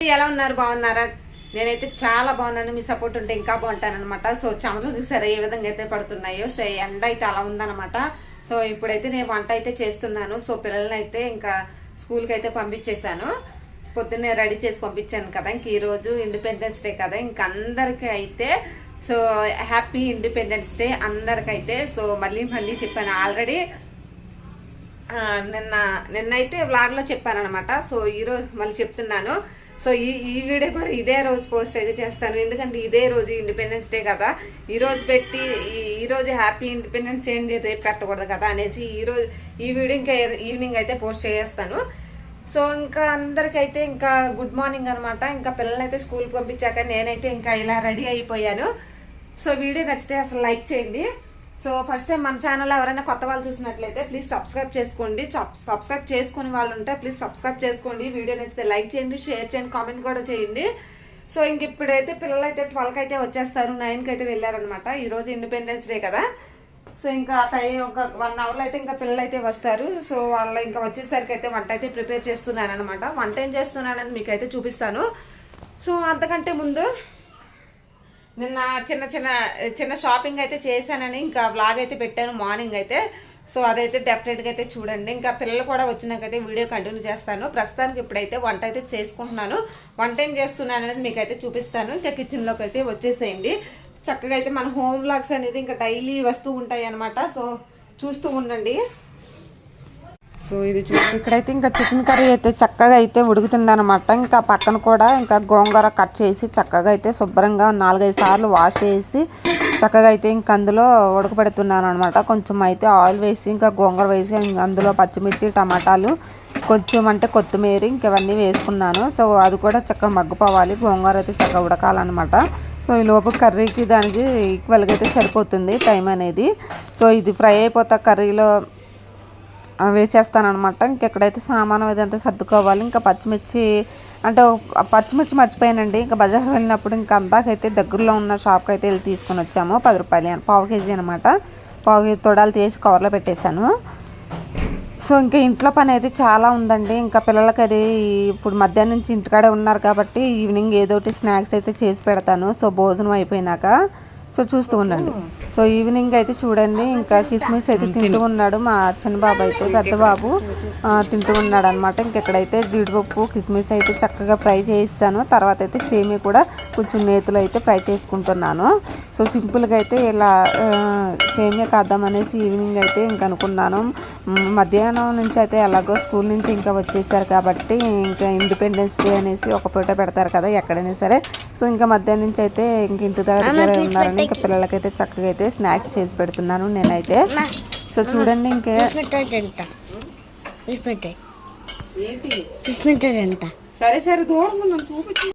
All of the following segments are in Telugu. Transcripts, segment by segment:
ఎలా ఉన్నారు? బాగున్నారా? నేనైతే చాలా బాగున్నాను. మీ సపోర్ట్ ఉంటే ఇంకా బాగుంటానన్నమాట. సో చెమటలు చూసారా ఏ విధంగా అయితే పడుతున్నాయో. సో ఎండ అయితే అలా ఉందన్నమాట. సో ఇప్పుడైతే నేను వంట అయితే చేస్తున్నాను. సో పిల్లల్ని అయితే ఇంకా స్కూల్కి అయితే పంపించేశాను. పొద్దున్నే రెడీ చేసి పంపించాను కదా. ఇంక ఈరోజు ఇండిపెండెన్స్ డే కదా. ఇంక అందరికీ అయితే సో హ్యాపీ ఇండిపెండెన్స్ డే అందరికైతే. సో మళ్ళీ చెప్పాను ఆల్రెడీ. నిన్నైతే వ్లాగ్లో చెప్పాను అనమాట. సో ఈరోజు మళ్ళీ చెప్తున్నాను. సో ఈ వీడియో కూడా ఇదే రోజు పోస్ట్ అయితే చేస్తాను. ఎందుకంటే ఇదే రోజు ఇండిపెండెన్స్ డే కదా. ఈరోజు పెట్టి ఈరోజు హ్యాపీ ఇండిపెండెన్స్ డే రేపు పెట్టకూడదు కదా అనేసి ఈ వీడియో ఇంకా ఈవినింగ్ అయితే పోస్ట్ చేస్తాను. సో ఇంకా అందరికైతే ఇంకా గుడ్ మార్నింగ్ అనమాట. ఇంకా పిల్లలైతే స్కూల్కి పంపించాక నేనైతే ఇంకా ఇలా రెడీ అయిపోయాను. సో వీడియో నచ్చితే అసలు లైక్ చేయండి. సో ఫస్ట్ టైం మన ఛానల్ ఎవరైనా కొత్త వాళ్ళు చూసినట్లయితే ప్లీజ్ సబ్స్క్రైబ్ చేసుకోండి. సబ్స్క్రైబ్ చేసుకుని వాళ్ళు ఉంటే ప్లీజ్ సబ్స్క్రైబ్ చేసుకోండి. వీడియో నచ్చితే లైక్ చేయండి, షేర్ చేయండి, కామెంట్ కూడా చేయండి. సో ఇంక ఇప్పుడైతే పిల్లలు అయితే 12కి అయితే వచ్చేస్తారు. 9కి అయితే వెళ్ళారనమాట. ఈరోజు ఇండిపెండెన్స్ డే కదా. సో ఇంకా ఒక 1 అవర్లో అయితే ఇంకా పిల్లలు అయితే వస్తారు. సో వాళ్ళు ఇంకా వచ్చేసరికి అయితే వంట అయితే ప్రిపేర్ చేస్తున్నాను అనమాట. వంట ఏం చేస్తున్నాను అనేది మీకు అయితే చూపిస్తాను. సో అంతకంటే ముందు నిన్న చిన్న షాపింగ్ అయితే చేశానని ఇంకా వ్లాగ్ అయితే పెట్టాను మార్నింగ్ అయితే. సో అదైతే డెఫినెట్గా అయితే చూడండి. ఇంకా పిల్లలు కూడా వచ్చినాకైతే వీడియో కంటిన్యూ చేస్తాను. ప్రస్తుతానికి ఇప్పుడైతే వంట అయితే చేసుకుంటున్నాను. వంట ఏం చేస్తున్నాను అనేది మీకు అయితే చూపిస్తాను. ఇంకా కిచెన్లోకి అయితే వచ్చేసేయండి. చక్కగా అయితే మన హోమ్ వ్లాగ్స్ అనేది ఇంకా డైలీ వస్తూ ఉంటాయి అనమాట. సో చూస్తూ ఉండండి. సో ఇది చూడండి, ఇక్కడైతే ఇంకా చికెన్ కర్రీ అయితే చక్కగా అయితే ఉడుకుతుంది అనమాట. ఇంకా పక్కన కూడా ఇంకా గోంగూర కట్ చేసి చక్కగా అయితే శుభ్రంగా 4-5 సార్లు వాష్ చేసి చక్కగా అయితే ఇంక అందులో ఉడకబెడుతున్నాను అనమాట. కొంచెం అయితే ఆయిల్ వేసి ఇంకా గోంగూర వేసి అందులో పచ్చిమిర్చి, టమాటాలు, కొంచెం అంటే కొత్తిమీర ఇంకవన్నీ వేసుకున్నాను. సో అది కూడా చక్కగా మగ్గిపోవాలి. గోంగూర అయితే చక్కగా ఉడకాలన్నమాట. సో ఈ లోపు కర్రీకి దానికి ఈక్వల్గా అయితే సరిపోతుంది టైం అనేది. సో ఇది ఫ్రై అయిపోతా కర్రీలో వేసేస్తాను అనమాట. ఇంకెక్కడైతే సామాను ఇదంతా సర్దుకోవాలి. ఇంకా పచ్చిమిర్చి అంటే పచ్చిమిర్చి మర్చిపోయానండి. ఇంకా బజార్ వెళ్ళినప్పుడు ఇంకా అందాకైతే దగ్గరలో ఉన్న షాప్కి అయితే వెళ్ళి తీసుకొని వచ్చాము. 10 రూపాయలు పావు కేజీ అనమాట. పావు కేజీ తొడాలు తీసి కవర్లో పెట్టేశాను. సో ఇంకా ఇంట్లో పని అయితే చాలా ఉందండి. ఇంకా పిల్లలకి అది ఇప్పుడు మధ్యాహ్నం నుంచి ఇంటికాడే ఉన్నారు కాబట్టి ఈవినింగ్ ఏదో ఒకటి స్నాక్స్ అయితే చేసి పెడతాను. సో భోజనం అయిపోయినాక సో చూస్తూ ఉండండి. సో ఈవినింగ్ అయితే చూడండి ఇంకా కిస్మిస్ అయితే తింటూ ఉన్నాడు మా చిన్న బాబు అయితే. పెద్ద బాబు తింటూ ఉన్నాడు అనమాట. ఇంకెక్కడైతే జీడిపప్పు కిస్మిస్ అయితే చక్కగా ఫ్రై చేయిస్తాను. తర్వాత అయితే సేమియా కూడా కొంచెం నేతిలో అయితే ఫ్రై చేసుకుంటున్నాను. సో సింపుల్గా అయితే ఇలా సేమియా కాద్దామనేసి ఈవినింగ్ అయితే ఇంక అనుకున్నాను. మధ్యాహ్నం నుంచి అయితే ఎలాగో స్కూల్ నుంచి ఇంకా వచ్చేసారు కాబట్టి ఇంకా ఇండిపెండెన్స్ డే అనేసి ఒక పూట పెడతారు కదా ఎక్కడైనా సరే. సో ఇంకా మధ్యాహ్నం నుంచి అయితే ఇంక ఇంటి దగ్గర ఉన్నారని ఇంకా పిల్లలకైతే చక్కగా అయితే స్నాక్స్ చేసి పెడుతున్నాను నేనైతే. సో చూడండి ఇంకే సరే సరే దూరం చూపించు.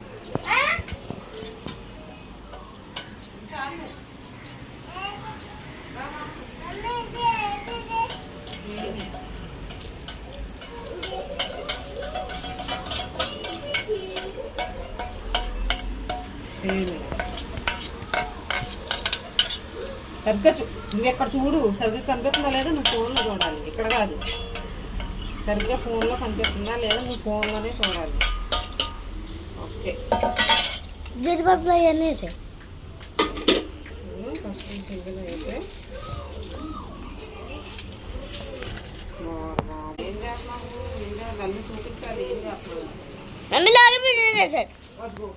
సరిగ్గా నువ్వు ఎక్కడ చూడు, సరిగ్గా కనిపిస్తుందా లేదా నువ్వు ఫోన్లో చూడాలి. ఇక్కడ కాదు, సరిగ్గా ఫోన్లో కనిపిస్తుందా లేదా నువ్వు ఫోన్లోనే చూడాలి. ఓకే జీడిపప్పులు అవన్నీ ఫస్ట్ పిండిలో అయితే ఏం చేస్తున్నావు? నన్ను చూపించాలి. ఏం చేస్తున్నావు? వద్దు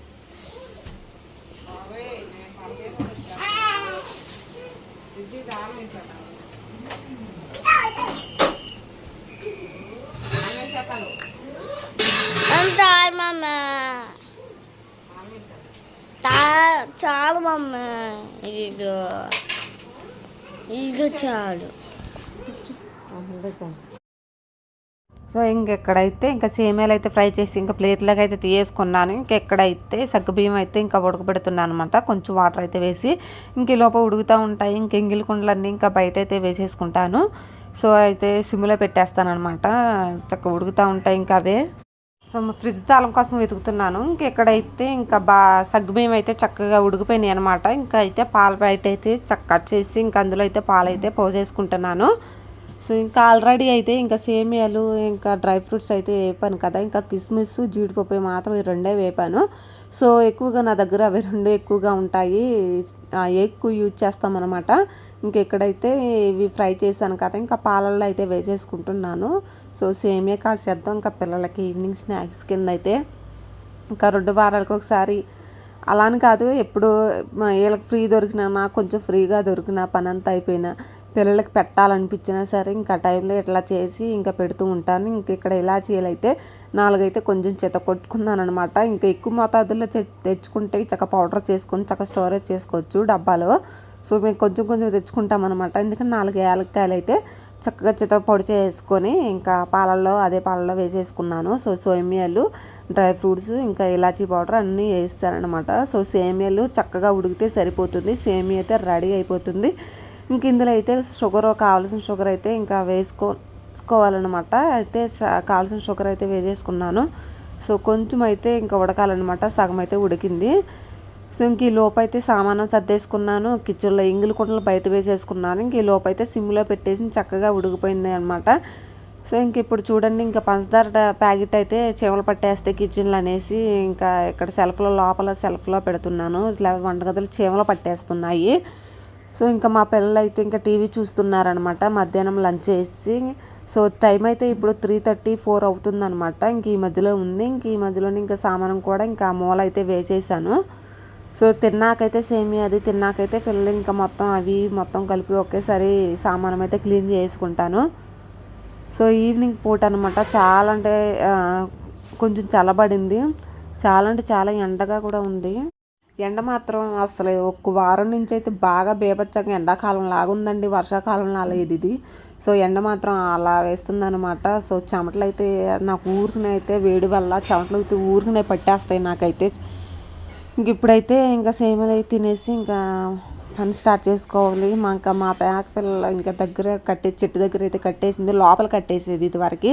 చాలు మమ్మ, ఇదిగో చాలు. సో ఇంకెక్కడైతే ఇంకా సేమియాలు అయితే ఫ్రై చేసి ఇంకా ప్లేట్లోకి అయితే తీయేసుకున్నాను. ఇంకెక్కడైతే సగ్గుబియ్యం అయితే ఇంకా ఉడకబెడుతున్నాను అనమాట. కొంచెం వాటర్ అయితే వేసి ఇంక లోపల ఉడుకుతూ ఉంటాయి. ఇంక ఎంగిలి కుండలన్నీ ఇంకా బయట అయితే వేసేసుకుంటాను. సో అయితే సిమ్లో పెట్టేస్తాను అనమాట. చక్కగా ఉడుకుతూ ఉంటాయి ఇంకా అవే. సో ఫ్రిడ్జ్ తాళం కోసం వెతుకుతున్నాను. ఇంకెక్కడైతే ఇంకా సగ్గుబియ్యం అయితే చక్కగా ఉడికిపోయినాయి అనమాట. ఇంకా అయితే పాల బయట అయితే కట్ చేసి ఇంకా అందులో అయితే పాలు అయితే పోసేసుకుంటున్నాను. సో ఇంకా ఆల్రెడీ అయితే ఇంకా సేమియాలు ఇంకా డ్రై ఫ్రూట్స్ అయితే వేపాను కదా, ఇంకా కిస్మిస్ జీడిపప్పు మాత్రం ఈ రెండే వేపాను. సో ఎక్కువగా నా దగ్గర అవి రెండు ఎక్కువగా ఉంటాయి, ఎక్కువ యూజ్ చేస్తామన్నమాట. ఇంక ఇక్కడైతే ఇవి ఫ్రై చేశాను కదా, ఇంకా పాలల్లో అయితే వేసేసుకుంటున్నాను. సో సేమియా కాసేద్దాం ఇంకా పిల్లలకి ఈవినింగ్ స్నాక్స్ కింద అయితే. ఇంకా 2 వారాలకు ఒకసారి అలా అని కాదు, ఎప్పుడు వీళ్ళకి ఫ్రీ దొరికినా, నాకు కొంచెం ఫ్రీగా దొరికిన పని అంతా అయిపోయినా, పిల్లలకి పెట్టాలనిపించినా సరే ఇంకా టైంలో ఇట్లా చేసి ఇంకా పెడుతూ ఉంటాను. ఇంక ఇక్కడ ఇలాచీలు అయితే 4 అయితే కొంచెం చేత కొట్టుకున్నాను అనమాట. ఇంకా ఎక్కువ మోతాదుల్లో తెచ్చుకుంటే చక్క పౌడర్ చేసుకొని చక్క స్టోరేజ్ చేసుకోవచ్చు డబ్బాలో. సో మేము కొంచెం కొంచెం తెచ్చుకుంటాం అనమాట. ఎందుకంటే 4 యాలక్కాయలు అయితే చక్కగా చేత పొడి చేసుకొని ఇంకా అదే పాలల్లో వేసేసుకున్నాను. సో సేమియాలు, డ్రై ఫ్రూట్స్, ఇంకా ఇలాచీ పౌడర్ అన్నీ వేస్తానమాట. సో సేమియాలు చక్కగా ఉడికితే సరిపోతుంది, సేమియా అయితే రెడీ అయిపోతుంది. ఇంక ఇందులో అయితే కావాల్సిన షుగర్ అయితే ఇంకా వేసుకోవాలన్నమాట. అయితే కావాల్సిన షుగర్ అయితే వేసేసుకున్నాను. సో కొంచెం అయితే ఇంకా ఉడకాలన్నమాట, సగం అయితే ఉడికింది. సో ఇంక ఈ లోపు అయితే సామాను సర్దేసుకున్నాను, కిచెన్లో ఇంగులు కుండలు బయట వేసేసుకున్నాను. ఇంక ఈ లోపు అయితే సిమ్లో పెట్టేసి చక్కగా ఉడికిపోయింది అనమాట. సో ఇంక ఇప్పుడు చూడండి, ఇంకా పంచదార ప్యాకెట్ అయితే చీమలు పట్టేస్తే కిచెన్లో అనేసి ఇంకా ఇక్కడ లోపల సెల్ఫ్లో పెడుతున్నాను. ఇలా వంటగదులు చీమలు పట్టేస్తున్నాయి. సో ఇంకా మా పిల్లలు అయితే ఇంకా టీవీ చూస్తున్నారనమాట, మధ్యాహ్నం లంచ్ చేసి. సో టైం అయితే ఇప్పుడు 3:34 అవుతుందనమాట. ఇంక ఈ మధ్యలో ఉంది. ఇంక ఈ మధ్యలోనే ఇంకా సామానం కూడా ఇంకా మూల అయితే వేసేసాను. సో తిన్నాకైతే సేమియా అది తిన్నాకైతే పిల్లలు ఇంకా మొత్తం కలిపి ఒకేసారి సామానం అయితే క్లీన్ చేసుకుంటాను. సో ఈవినింగ్ పూట అనమాట, చాలా అంటే కొంచెం చల్లబడింది, చాలా అంటే చాలా ఎండగా కూడా ఉంది. ఎండ మాత్రం అసలు 1 వారం నుంచి అయితే బాగా బేబచ్చంగా ఎండాకాలం లాగుందండి, వర్షాకాలం లాలేదు ఇది. సో ఎండ మాత్రం అలా వేస్తుందన్నమాట. సో చెమటలు అయితే నాకు ఊరికనైతే వేడి వల్ల చెమటలు అయితే ఊరికనే పట్టేస్తాయి నాకైతే. ఇంక ఇప్పుడైతే ఇంకా సేమియాలు అయితే తినేసి ఇంకా పని స్టార్ట్ చేసుకోవాలి. మా పేక పిల్లలు ఇంకా చెట్టు దగ్గర అయితే కట్టేసింది, లోపల కట్టేసేది ఇది వరకు,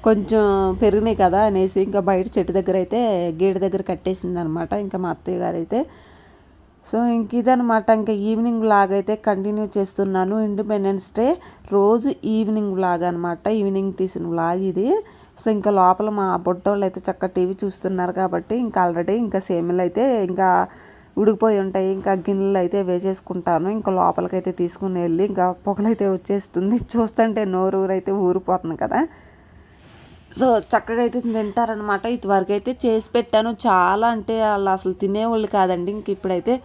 కొంచెం పెరిగినాయి కదా అనేసి ఇంకా బయట చెట్టు దగ్గర అయితే గేటు దగ్గర కట్టేసింది అనమాట ఇంకా మా అత్తయ్య గారు అయితే. సో ఇంక ఇదనమాట, ఇంకా ఈవినింగ్ వ్లాగ్ అయితే కంటిన్యూ చేస్తున్నాను. ఇండిపెండెన్స్ డే రోజు ఈవినింగ్ వ్లాగ్ అనమాట, ఈవినింగ్ తీసిన వ్లాగ్ ఇది. సో ఇంకా లోపల మా బొట్టోళ్ళు అయితే చక్కగా టీవీ చూస్తున్నారు కాబట్టి ఇంకా ఆల్రెడీ ఇంకా సేమియాలు అయితే ఇంకా ఉడికిపోయి ఉంటాయి. ఇంకా గిన్నెలు అయితే వేసేసుకుంటాను. ఇంకా లోపలికైతే తీసుకుని వెళ్ళి ఇంకా పొగలైతే వచ్చేస్తుంది, చూస్తుంటే నోరూరైతే ఊరిపోతుంది కదా. సో చక్కగా అయితే తింటారనమాట. ఇదివరకు అయితే చేసి పెట్టాను, చాలా అంటే వాళ్ళు అసలు తినేవాళ్ళు కాదండి. ఇంక ఇప్పుడైతే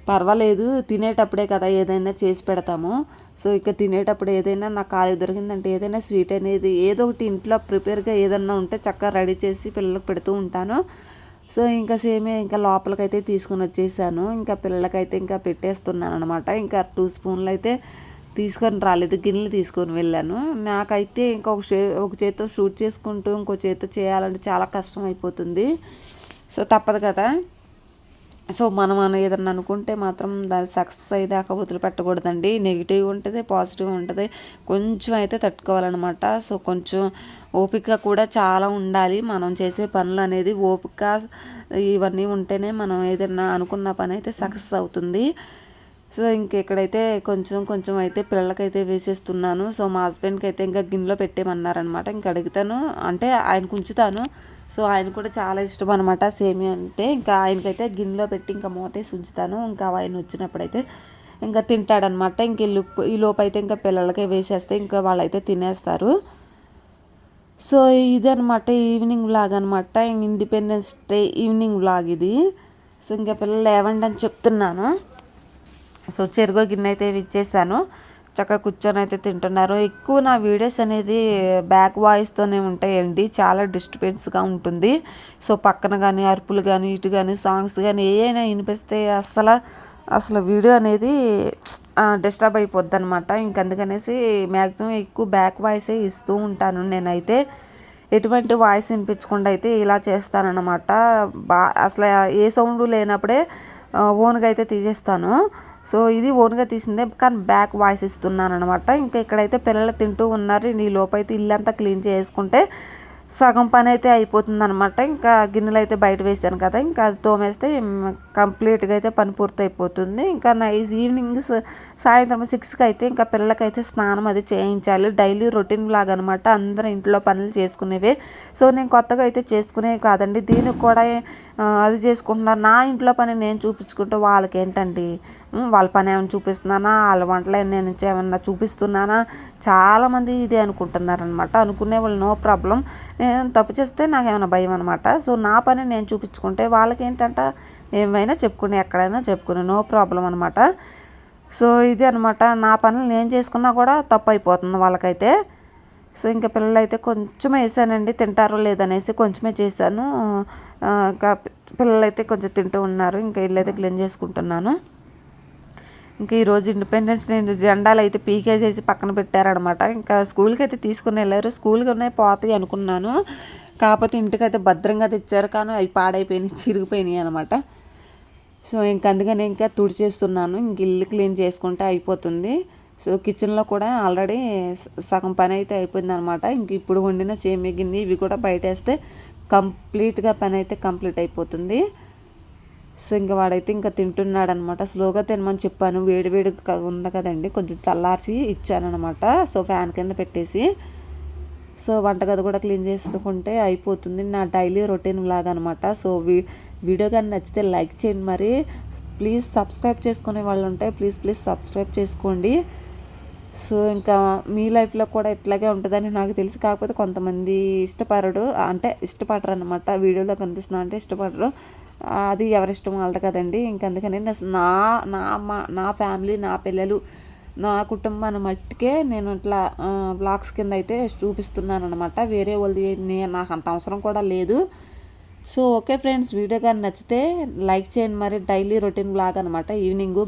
పర్వాలేదు, తినేటప్పుడే కదా ఏదైనా చేసి పెడతాము. సో ఇక తినేటప్పుడు ఏదైనా నాకు ఖాళీ దొరికిందంటే ఏదైనా స్వీట్ అనేది ఏదో ఒకటి ఇంట్లో ప్రిపేర్గా ఏదన్నా ఉంటే చక్కగా రెడీ చేసి పిల్లలకు పెడుతూ ఉంటాను. సో ఇంకా సేమే ఇంకా లోపలికైతే తీసుకుని వచ్చేసాను. ఇంకా పిల్లలకైతే ఇంకా పెట్టేస్తున్నాను అనమాట. ఇంకా 2 స్పూన్లు అయితే తీసుకొని రాలేదు, గిన్నెలు తీసుకొని వెళ్ళాను. నాకైతే ఇంకా ఒక చేత్తో షూట్ చేసుకుంటూ ఇంకో చేత్తో చేయాలంటే చాలా కష్టం అయిపోతుంది. సో తప్పదు కదా. సో మనం ఏదన్నా అనుకుంటే మాత్రం దాన్ని సక్సెస్ అయ్యేదాకా వదిలిపెట్టకూడదండి. నెగిటివ్ ఉంటుంది, పాజిటివ్ ఉంటుంది, కొంచెం అయితే తట్టుకోవాలన్నమాట. సో కొంచెం ఓపిక కూడా చాలా ఉండాలి. మనం చేసే పనులు అనేది ఓపిక ఇవన్నీ ఉంటేనే మనం ఏదైనా అనుకున్న పని అయితే సక్సెస్ అవుతుంది. సో ఇంకెక్కడైతే కొంచెం అయితే పిల్లలకైతే వేసేస్తున్నాను. సో మా హస్బెండ్కి అయితే ఇంకా గిన్నెలో పెట్టేమన్నారనమాట. ఇంకా అడుగుతాను అంటే ఆయనకు ఉంచుతాను. సో ఆయన కూడా చాలా ఇష్టం అనమాట సేమియా అంటే. ఇంకా ఆయనకైతే గిన్నెలో పెట్టి ఇంకా మూతేసి ఉంచుతాను. ఇంకా ఆయన వచ్చినప్పుడైతే ఇంకా తింటాడనమాట. ఇంక ఈ లోపు అయితే ఇంకా పిల్లలకే వేసేస్తే ఇంకా వాళ్ళైతే తినేస్తారు. సో ఇదనమాట ఈవినింగ్ వ్లాగ్ అనమాట, ఇండిపెండెన్స్ డే ఈవినింగ్ వ్లాగ్ ఇది. సో ఇంకా పిల్లలు లేవండి అని చెప్తున్నాను. సో చెరుగు గిన్నె అయితే ఇచ్చేసాను, చక్కగా కూర్చొని అయితే తింటున్నారు. ఎక్కువ నా వీడియోస్ అనేది బ్యాక్ వాయిస్తోనే ఉంటాయండి, చాలా డిస్టర్బెన్స్గా ఉంటుంది. సో పక్కన కానీ అరుపులు కానీ ఇటు కానీ సాంగ్స్ కానీ ఏమైనా వినిపిస్తే అసలు వీడియో అనేది డిస్టర్బ్ అయిపోద్ది అనమాట. ఇంకందుకనేసి మ్యాక్సిమం ఎక్కువ బ్యాక్ వాయిసే ఇస్తూ ఉంటాను నేనైతే. ఎటువంటి వాయిస్ వినిపించకుండా అయితే ఇలా చేస్తానన్నమాట. అసలు ఏ సౌండ్ లేనప్పుడే ఓన్గా అయితే తీసేస్తాను. సో ఇది ఓన్గా తీసిందే కానీ బ్యాక్ వాయిస్ ఇస్తున్నాను అనమాట. ఇంకా ఇక్కడైతే పిల్లలు తింటూ ఉన్నారు. ఈ లోపైతే ఇల్లంతా క్లీన్ చేసుకుంటే సగం పని అయితే అయిపోతుంది అనమాట. ఇంకా గిన్నెలు అయితే బయట వేసాను కదా, ఇంకా అది తోమేస్తే కంప్లీట్గా అయితే పని పూర్తి అయిపోతుంది. ఇంకా ఈవినింగ్ సాయంత్రం 6కి అయితే ఇంకా పిల్లలకైతే స్నానం అది చేయించాలి. డైలీ రొటీన్ లాగా అనమాట, అందరూ ఇంట్లో పనులు చేసుకునేవే. సో నేను కొత్తగా అయితే చేసుకునేవి కాదండి, దీనికి కూడా అది చేసుకుంటున్నారు. నా ఇంట్లో పని నేను చూపించుకుంటే వాళ్ళకేంటండి, వాళ్ళ పని ఏమైనా చూపిస్తున్నానా, వాళ్ళ వంటలు నేను ఏమన్నా చూపిస్తున్నానా, చాలామంది ఇదే అనుకుంటున్నారనమాట. అనుకునే వాళ్ళు నో ప్రాబ్లం, నేను తప్పు చేస్తే నాకు ఏమైనా భయం అనమాట. సో నా పని నేను చూపించుకుంటే వాళ్ళకి ఏంటంట ఏమైనా చెప్పుకుని ఎక్కడైనా చెప్పుకుని నో ప్రాబ్లం అనమాట. సో ఇది అనమాట, నా పనులు నేను చేసుకున్నా కూడా తప్పు అయిపోతుంది వాళ్ళకైతే. సో ఇంకా పిల్లలు అయితే కొంచెమే వేసానండి, తింటారో లేదనేసి కొంచెమే చేశాను. ఇంకా పిల్లలు అయితే కొంచెం తింటూ ఉన్నారు. ఇంకా ఇల్లు అయితే క్లీన్ చేసుకుంటున్నాను. ఇంకా ఈరోజు ఇండిపెండెన్స్ డే జెండాలు అయితే పీకేసేసి పక్కన పెట్టారనమాట. ఇంకా స్కూల్కి అయితే తీసుకుని వెళ్ళారు. స్కూల్కి ఉన్నాయి పోతాయి అనుకున్నాను, కాకపోతే ఇంటికైతే భద్రంగా తెచ్చారు, కానీ అవి పాడైపోయినాయి, చిరిగిపోయినాయి అనమాట. సో ఇంక అందుకని ఇంకా తుడిచేస్తున్నాను. ఇంక ఇల్లు క్లీన్ చేసుకుంటే అయిపోతుంది. సో కిచెన్లో కూడా ఆల్రెడీ సగం పని అయితే అయిపోయింది అనమాట. ఇంక ఇప్పుడు వండిన సేమియా గిన్నె ఇవి కూడా బయట వేస్తే కంప్లీట్గా పని అయితే కంప్లీట్ అయిపోతుంది. సో ఇంకా వాడైతే ఇంకా తింటున్నాడు అనమాట. స్లోగా తినమని చెప్పాను, వేడి వేడి ఉంది కదండి, కొంచెం చల్లార్చి ఇచ్చానమాట. సో ఫ్యాన్ కింద పెట్టేసి, సో వంటగది కూడా క్లీన్ చేసుకుంటే అయిపోతుంది. నా డైలీ రొటీన్ లాగా అనమాట. సో వీడియో కానీ నచ్చితే లైక్ చేయండి, మరి ప్లీజ్ సబ్స్క్రైబ్ చేసుకునే వాళ్ళు ఉంటే ప్లీజ్ సబ్స్క్రైబ్ చేసుకోండి. సో ఇంకా మీ లైఫ్లో కూడా ఇట్లాగే ఉంటుందని నాకు తెలిసి, కాకపోతే కొంతమంది ఇష్టపడరు అనమాట. వీడియోలో కనిపిస్తున్నా అంటే ఇష్టపడరు, అది ఎవరిష్టం వాళ్ళది కదండి. ఇంకందుకని నా ఫ్యామిలీ, నా పిల్లలు, నా కుటుంబాన్ని మట్టుకే నేను ఇట్లా వ్లాగ్స్ కింద అయితే చూపిస్తున్నాను అనమాట. వేరే వాళ్ళది నాకు అంత అవసరం కూడా లేదు. సో ఓకే ఫ్రెండ్స్, వీడియో కానీ నచ్చితే లైక్ చేయండి, మరి డైలీ రొటీన్ వ్లాగ్ అనమాట ఈవినింగ్.